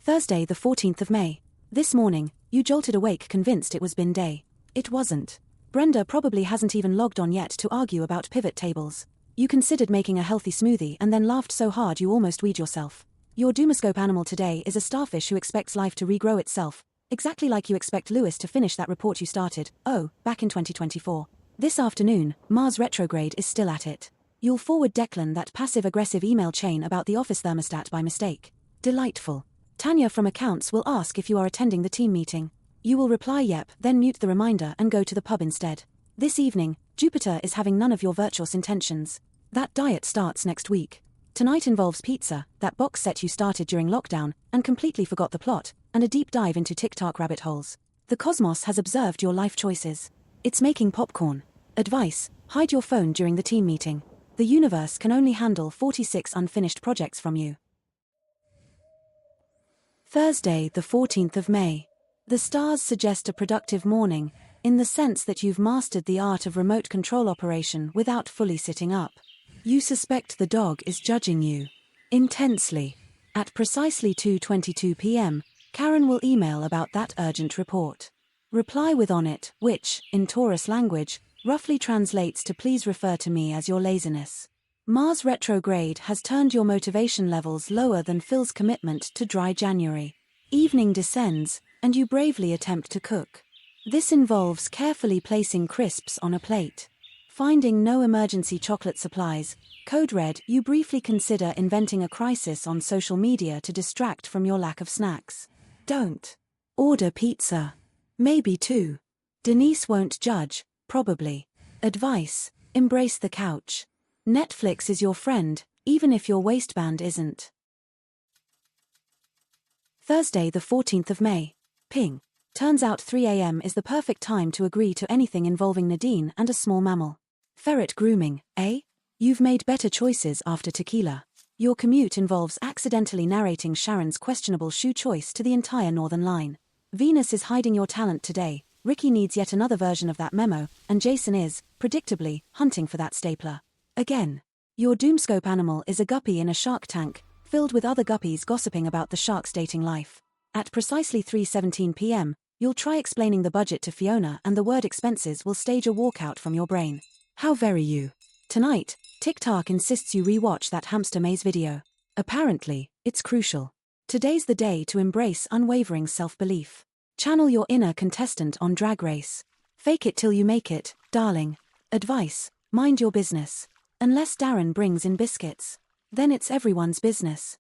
Thursday, the 14th of May. This morning, you jolted awake convinced it was bin day. It wasn't. Brenda probably hasn't even logged on yet to argue about pivot tables. You considered making a healthy smoothie and then laughed so hard you almost weed yourself. Your Doomoscope animal today is a starfish who expects life to regrow itself, exactly like you expect Lewis to finish that report you started, back in 2024. This afternoon, Mars retrograde is still at it. You'll forward Declan that passive-aggressive email chain about the office thermostat by mistake. Delightful. Tanya from accounts will ask if you are attending the team meeting. You will reply yep, then mute the reminder and go to the pub instead. This evening, Jupiter is having none of your virtuous intentions. That diet starts next week. Tonight involves pizza, that box set you started during lockdown, and completely forgot the plot, and a deep dive into TikTok rabbit holes. The cosmos has observed your life choices. It's making popcorn. Advice: hide your phone during the team meeting. The universe can only handle 46 unfinished projects from you. Thursday, the 14th of May. The stars suggest a productive morning, in the sense that you've mastered the art of remote control operation without fully sitting up. You suspect the dog is judging you. Intensely. At precisely 2:22 p.m., Karen will email about that urgent report. Reply with on it, which, in Taurus language, roughly translates to please refer to me as your laziness. Mars retrograde has turned your motivation levels lower than Phil's commitment to dry January. Evening descends, and you bravely attempt to cook. This involves carefully placing crisps on a plate. Finding no emergency chocolate supplies, code red, you briefly consider inventing a crisis on social media to distract from your lack of snacks. Don't. Order pizza. Maybe two. Denise won't judge, probably. Advice: embrace the couch. Netflix is your friend, even if your waistband isn't. Thursday, the 14th of May. Ping. Turns out 3 a.m. is the perfect time to agree to anything involving Nadine and a small mammal. Ferret grooming, eh? You've made better choices after tequila. Your commute involves accidentally narrating Sharon's questionable shoe choice to the entire Northern Line. Venus is hiding your talent today, Ricky needs yet another version of that memo, and Jason is, predictably, hunting for that stapler. Again. Your Doomscope animal is a guppy in a shark tank, filled with other guppies gossiping about the shark's dating life. At precisely 3:17 p.m., you'll try explaining the budget to Fiona and the word expenses will stage a walkout from your brain. How very you. Tonight, TikTok insists you rewatch that hamster maze video. Apparently, it's crucial. Today's the day to embrace unwavering self-belief. Channel your inner contestant on Drag Race. Fake it till you make it, darling. Advice: mind your business. Unless Darren brings in biscuits. Then it's everyone's business.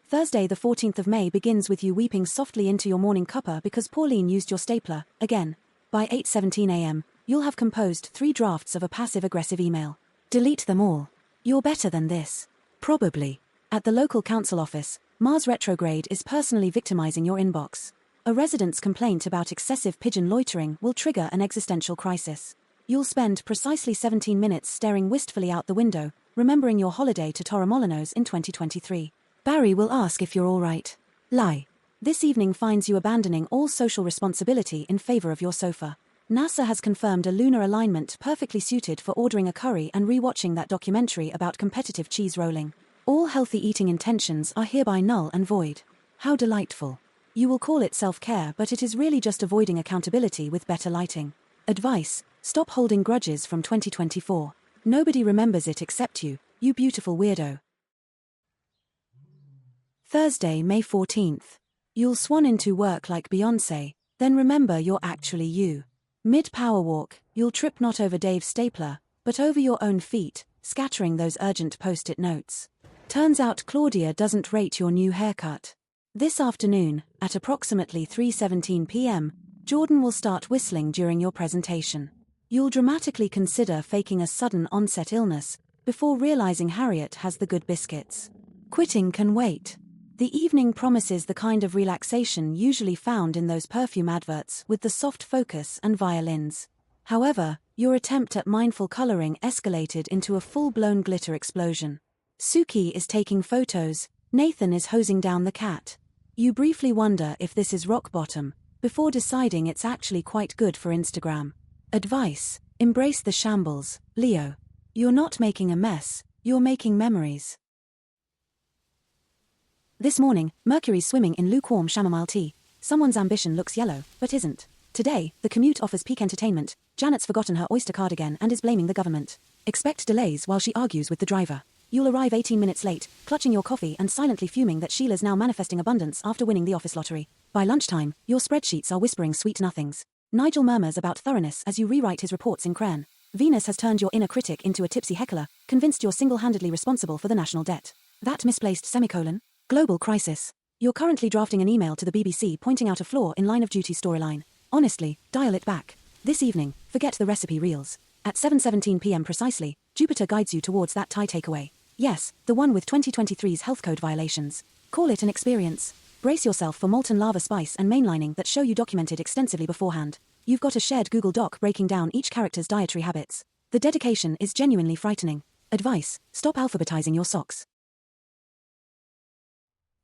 Thursday, the 14th of May begins with you weeping softly into your morning cuppa because Pauline used your stapler, again. By 8:17 a.m., you'll have composed 3 drafts of a passive-aggressive email. Delete them all. You're better than this. Probably. At the local council office, Mars retrograde is personally victimizing your inbox. A resident's complaint about excessive pigeon loitering will trigger an existential crisis. You'll spend precisely 17 minutes staring wistfully out the window, remembering your holiday to Torremolinos in 2023. Barry will ask if you're all right. Lie. This evening finds you abandoning all social responsibility in favor of your sofa. NASA has confirmed a lunar alignment perfectly suited for ordering a curry and rewatching that documentary about competitive cheese rolling. All healthy eating intentions are hereby null and void. How delightful. You will call it self-care, but it is really just avoiding accountability with better lighting. Advice: stop holding grudges from 2024. Nobody remembers it except you, you beautiful weirdo. Thursday, May 14th. You'll swan into work like Beyoncé, then remember you're actually you. Mid-power walk, you'll trip not over Dave's stapler, but over your own feet, scattering those urgent post-it notes. Turns out Claudia doesn't rate your new haircut. This afternoon, at approximately 3:17 p.m., Jordan will start whistling during your presentation. You'll dramatically consider faking a sudden onset illness, before realizing Harriet has the good biscuits. Quitting can wait. The evening promises the kind of relaxation usually found in those perfume adverts with the soft focus and violins. However, your attempt at mindful coloring escalated into a full-blown glitter explosion. Suki is taking photos, Nathan is hosing down the cat. You briefly wonder if this is rock bottom, before deciding it's actually quite good for Instagram. Advice: embrace the shambles, Leo. You're not making a mess, you're making memories. This morning, Mercury's swimming in lukewarm chamomile tea. Someone's ambition looks yellow, but isn't. Today, the commute offers peak entertainment. Janet's forgotten her Oyster card again and is blaming the government. Expect delays while she argues with the driver. You'll arrive 18 minutes late, clutching your coffee and silently fuming that Sheila's now manifesting abundance after winning the office lottery. By lunchtime, your spreadsheets are whispering sweet nothings. Nigel murmurs about thoroughness as you rewrite his reports in crayon. Venus has turned your inner critic into a tipsy heckler, convinced you're single-handedly responsible for the national debt. That misplaced semicolon? Global crisis. You're currently drafting an email to the BBC pointing out a flaw in Line of Duty storyline. Honestly, dial it back. This evening, forget the recipe reels. At 7:17 p.m. precisely, Jupiter guides you towards that Thai takeaway. Yes, the one with 2023's health code violations. Call it an experience. Brace yourself for molten lava spice and mainlining that show you documented extensively beforehand. You've got a shared Google Doc breaking down each character's dietary habits. The dedication is genuinely frightening. Advice: stop alphabetizing your socks.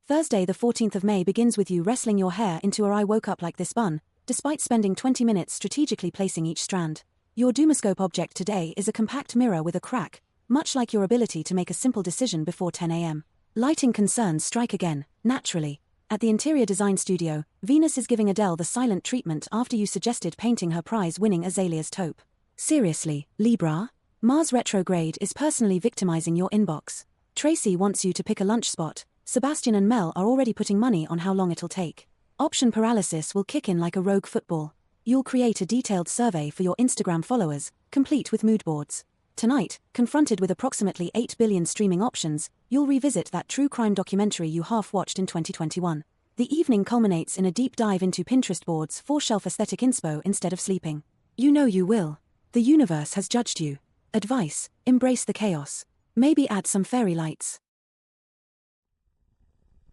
Thursday the 14th of May begins with you wrestling your hair into a "I woke up like this" bun, despite spending 20 minutes strategically placing each strand. Your Doomoscope object today is a compact mirror with a crack, much like your ability to make a simple decision before 10 a.m. Lighting concerns strike again, naturally. At the interior design studio, Venus is giving Adele the silent treatment after you suggested painting her prize-winning azalea's taupe. Seriously, Libra? Mars retrograde is personally victimizing your inbox. Tracy wants you to pick a lunch spot. Sebastian and Mel are already putting money on how long it'll take. Option paralysis will kick in like a rogue football. You'll create a detailed survey for your Instagram followers, complete with mood boards. Tonight, confronted with approximately 8 billion streaming options, you'll revisit that true crime documentary you half-watched in 2021. The evening culminates in a deep dive into Pinterest boards for shelf aesthetic inspo instead of sleeping. You know you will. The universe has judged you. Advice: embrace the chaos. Maybe add some fairy lights.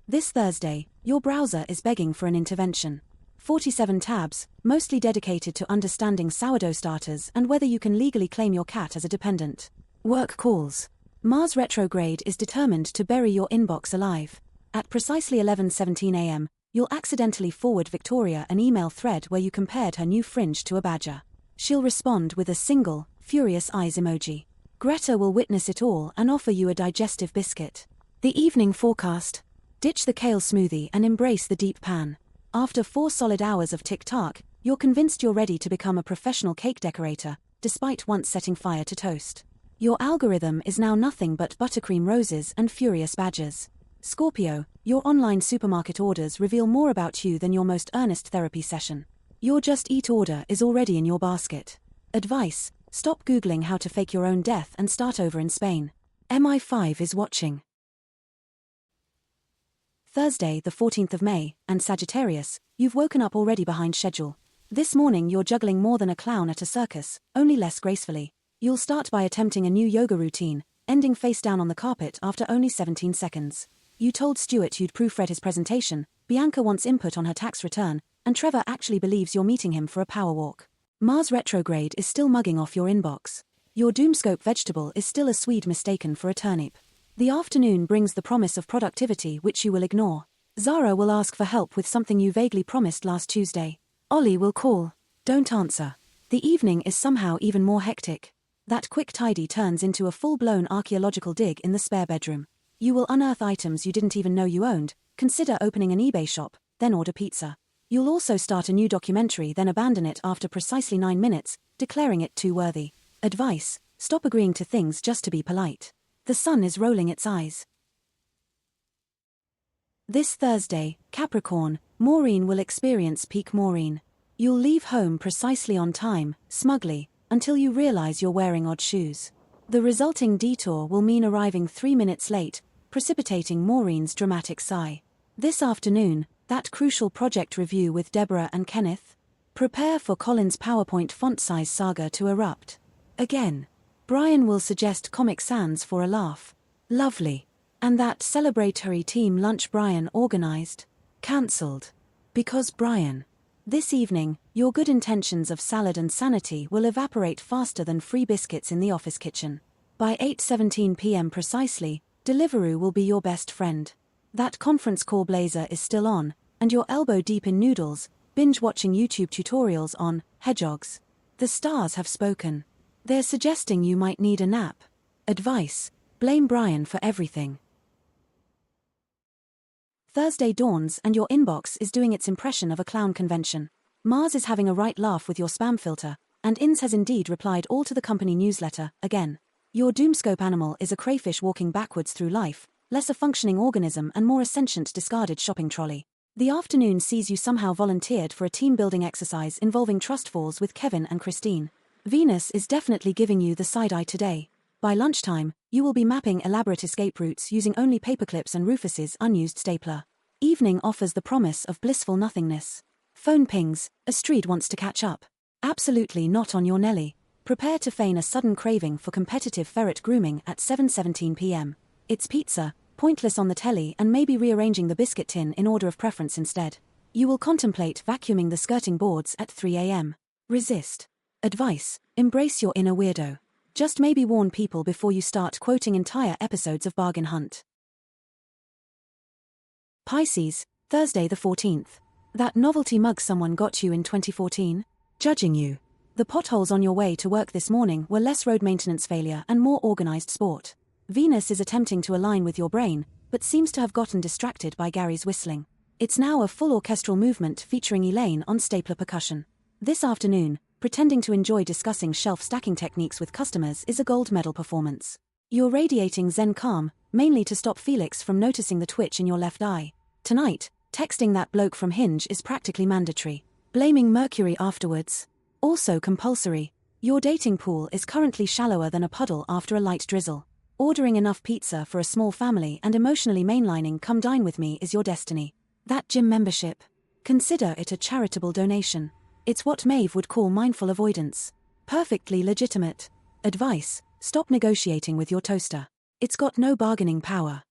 This Thursday, your browser is begging for an intervention. 47 tabs, mostly dedicated to understanding sourdough starters and whether you can legally claim your cat as a dependent. Work calls. Mars retrograde is determined to bury your inbox alive. At precisely 11:17 a.m., you'll accidentally forward Victoria an email thread where you compared her new fringe to a badger. She'll respond with a single, furious eyes emoji. Greta will witness it all and offer you a digestive biscuit. The evening forecast. Ditch the kale smoothie and embrace the deep pan. After 4 solid hours of TikTok, you're convinced you're ready to become a professional cake decorator, despite once setting fire to toast. Your algorithm is now nothing but buttercream roses and furious badgers. Scorpio, your online supermarket orders reveal more about you than your most earnest therapy session. Your Just Eat order is already in your basket. Advice: stop Googling how to fake your own death and start over in Spain. MI5 is watching. Thursday, the 14th of May, and Sagittarius, you've woken up already behind schedule. This morning you're juggling more than a clown at a circus, only less gracefully. You'll start by attempting a new yoga routine, ending face down on the carpet after only 17 seconds. You told Stuart you'd proofread his presentation, Bianca wants input on her tax return, and Trevor actually believes you're meeting him for a power walk. Mars retrograde is still mugging off your inbox. Your Doomscope vegetable is still a Swede mistaken for a turnip. The afternoon brings the promise of productivity which you will ignore. Zara will ask for help with something you vaguely promised last Tuesday. Ollie will call. Don't answer. The evening is somehow even more hectic. That quick tidy turns into a full-blown archaeological dig in the spare bedroom. You will unearth items you didn't even know you owned, consider opening an eBay shop, then order pizza. You'll also start a new documentary then abandon it after precisely 9 minutes, declaring it too worthy. Advice: stop agreeing to things just to be polite. The sun is rolling its eyes. This Thursday, Capricorn, Maureen will experience peak Maureen. You'll leave home precisely on time, smugly, until you realize you're wearing odd shoes. The resulting detour will mean arriving 3 minutes late, precipitating Maureen's dramatic sigh. This afternoon, that crucial project review with Deborah and Kenneth. Prepare for Colin's PowerPoint font size saga to erupt. Again. Brian will suggest Comic Sans for a laugh. Lovely. And that celebratory team lunch Brian organized? Cancelled. Because Brian. This evening, your good intentions of salad and sanity will evaporate faster than free biscuits in the office kitchen. By 8:17 p.m. precisely, Deliveroo will be your best friend. That conference call blazer is still on, and you're elbow deep in noodles, binge-watching YouTube tutorials on hedgehogs. The stars have spoken. They're suggesting you might need a nap. Advice: blame Brian for everything. Thursday dawns and your inbox is doing its impression of a clown convention. Mars is having a right laugh with your spam filter, and INS has indeed replied all to the company newsletter, again. Your doomscope animal is a crayfish walking backwards through life, less a functioning organism and more a sentient discarded shopping trolley. The afternoon sees you somehow volunteered for a team-building exercise involving trust falls with Kevin and Christine. Venus is definitely giving you the side-eye today. By lunchtime, you will be mapping elaborate escape routes using only paperclips and Rufus's unused stapler. Evening offers the promise of blissful nothingness. Phone pings, Astrid wants to catch up. Absolutely not on your Nelly. Prepare to feign a sudden craving for competitive ferret grooming at 7:17 p.m. It's pizza, pointless on the telly and maybe rearranging the biscuit tin in order of preference instead. You will contemplate vacuuming the skirting boards at 3 a.m. Resist. Advice: embrace your inner weirdo. Just maybe warn people before you start quoting entire episodes of Bargain Hunt. Pisces, Thursday the 14th. That novelty mug someone got you in 2014? Judging you. The potholes on your way to work this morning were less road maintenance failure and more organized sport. Venus is attempting to align with your brain, but seems to have gotten distracted by Gary's whistling. It's now a full orchestral movement featuring Elaine on stapler percussion. This afternoon, pretending to enjoy discussing shelf stacking techniques with customers is a gold medal performance. You're radiating zen calm, mainly to stop Felix from noticing the twitch in your left eye. Tonight, texting that bloke from Hinge is practically mandatory. Blaming Mercury afterwards. Also compulsory. Your dating pool is currently shallower than a puddle after a light drizzle. Ordering enough pizza for a small family and emotionally mainlining "come dine with me" is your destiny. That gym membership? Consider it a charitable donation. It's what Maeve would call mindful avoidance. Perfectly legitimate. Advice: stop negotiating with your toaster. It's got no bargaining power.